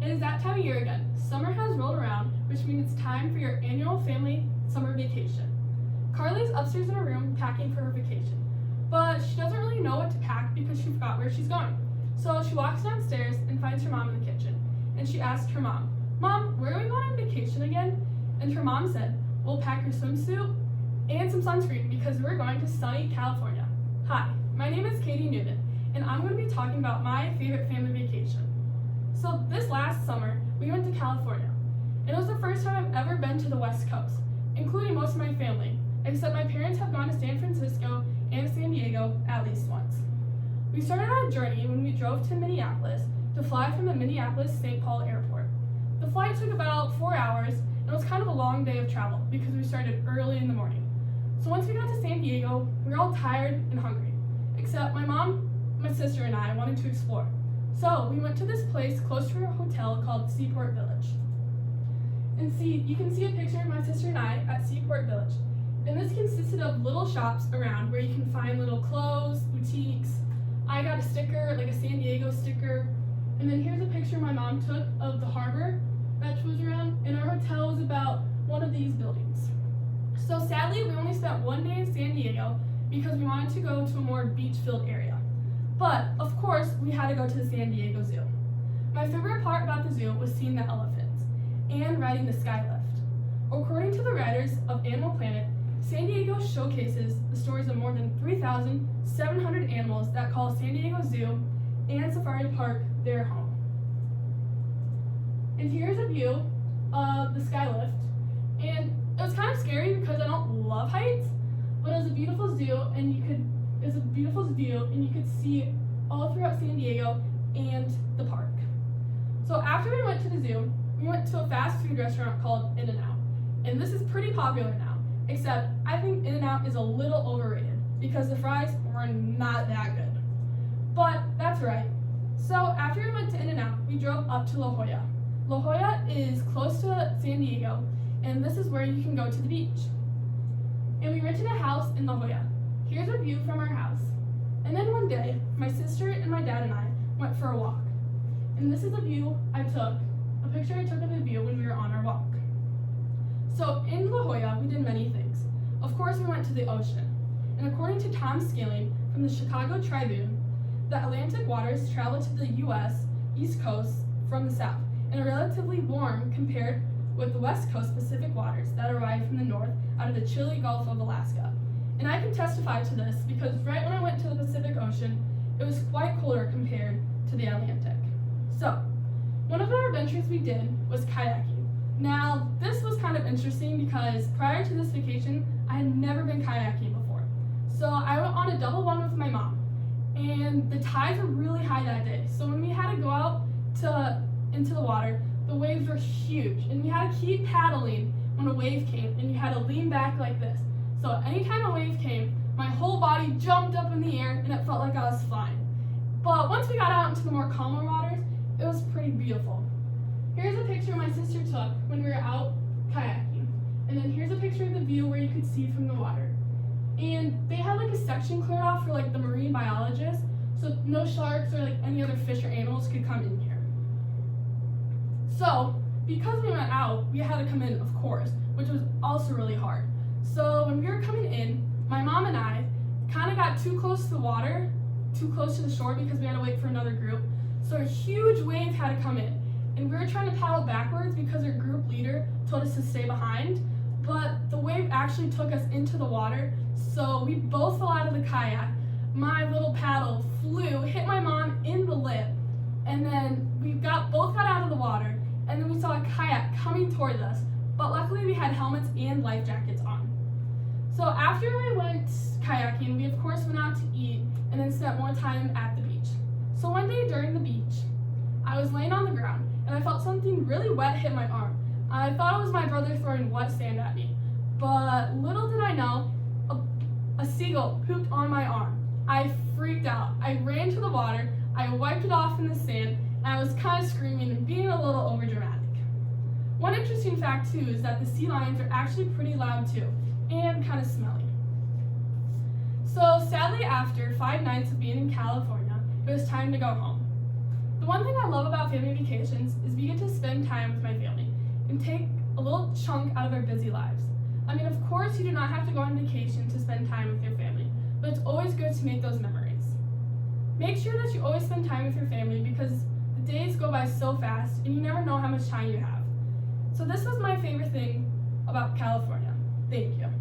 It is that time of year again. Summer has rolled around, which means it's time for your annual family summer vacation. Carly's upstairs in her room packing for her vacation, but she doesn't really know what to pack because she forgot where she's going. So she walks downstairs and finds her mom in the kitchen, and she asks her mom, "Mom, where are we going on vacation again?" And her mom said, "We'll pack your swimsuit and some sunscreen because we're going to sunny California." Hi, my name is Katie Newton, and I'm going to be talking about my favorite family vacation. So this last summer, we went to California. It was the first time I've ever been to the West Coast, including most of my family, except my parents have gone to San Francisco and San Diego at least once. We started our journey when we drove to Minneapolis to fly from the Minneapolis-St. Paul airport. The flight took about 4 hours, and it was kind of a long day of travel because we started early in the morning. So once we got to San Diego, we were all tired and hungry, except my mom, my sister, and I wanted to explore. So we went to this place close to our hotel called Seaport Village. And you can see a picture of my sister and I at Seaport Village. And this consisted of little shops around where you can find little clothes, boutiques. I got a sticker, like a San Diego sticker. And then here's a picture my mom took of the harbor that was around. And our hotel was about one of these buildings. So sadly, we only spent one day in San Diego because we wanted to go to a more beach-filled area. But, of course, we had to go to the San Diego Zoo. My favorite part about the zoo was seeing the elephants and riding the skylift. According to the writers of Animal Planet, San Diego showcases the stories of more than 3,700 animals that call San Diego Zoo and Safari Park their home. And here's a view of the skylift. And it was kind of scary because I don't love heights, but it was a beautiful zoo and you could see all throughout San Diego and the park. So after we went to the zoo, we went to a fast food restaurant called In-N-Out. And this is pretty popular now, except I think In-N-Out is a little overrated because the fries were not that good. But that's right. So after we went to In-N-Out, we drove up to La Jolla. La Jolla is close to San Diego, and this is where you can go to the beach. And we rented a house in La Jolla. Here's a view from our house. And then one day, my sister and my dad and I went for a walk. And this is a picture I took of the view when we were on our walk. So in La Jolla, we did many things. Of course, we went to the ocean. And according to Tom Skilling from the Chicago Tribune, the Atlantic waters travel to the U.S. East Coast from the south and are relatively warm compared with the West Coast Pacific waters that arrive from the north out of the chilly Gulf of Alaska. And I can testify to this because right when I went to the Pacific Ocean, it was quite colder compared to the Atlantic. So, one of our adventures we did was kayaking. Now, this was kind of interesting because prior to this vacation, I had never been kayaking before. So I went on a double one with my mom, and the tides were really high that day. So when we had to go out into the water, the waves were huge, and we had to keep paddling when a wave came, and you had to lean back like this. So anytime a wave came, my whole body jumped up in the air and it felt like I was flying. But once we got out into the more calmer waters, it was pretty beautiful. Here's a picture my sister took when we were out kayaking. And then here's a picture of the view where you could see from the water. And they had like a section cleared off for like the marine biologists, so no sharks or like any other fish or animals could come in here. So because we went out, we had to come in, of course, which was also really hard. So when we were coming in, my mom and I kind of got too close to the water, too close to the shore because we had to wait for another group. So a huge wave had to come in. And we were trying to paddle backwards because our group leader told us to stay behind. But the wave actually took us into the water, so we both fell out of the kayak. My little paddle flew, hit my mom in the lip, and then we both got out of the water, and then we saw a kayak coming towards us. But luckily we had helmets and life jackets on. So after we went kayaking, we of course went out to eat and then spent more time at the beach. So one day during the beach, I was laying on the ground and I felt something really wet hit my arm. I thought it was my brother throwing wet sand at me, but little did I know, a seagull pooped on my arm. I freaked out. I ran to the water, I wiped it off in the sand, and I was kind of screaming and being a little overdramatic. One interesting fact too is that the sea lions are actually pretty loud too, and kind of smelly. So sadly after 5 nights of being in California, it was time to go home. The The one thing I love about family vacations is we get to spend time with my family and take a little chunk out of our busy lives. I mean, of course, you do not have to go on vacation to spend time with your family, but it's always good to make those memories. Make sure that you always spend time with your family because the days go by so fast and you never know how much time you have. So this was my favorite thing about California. Thank you.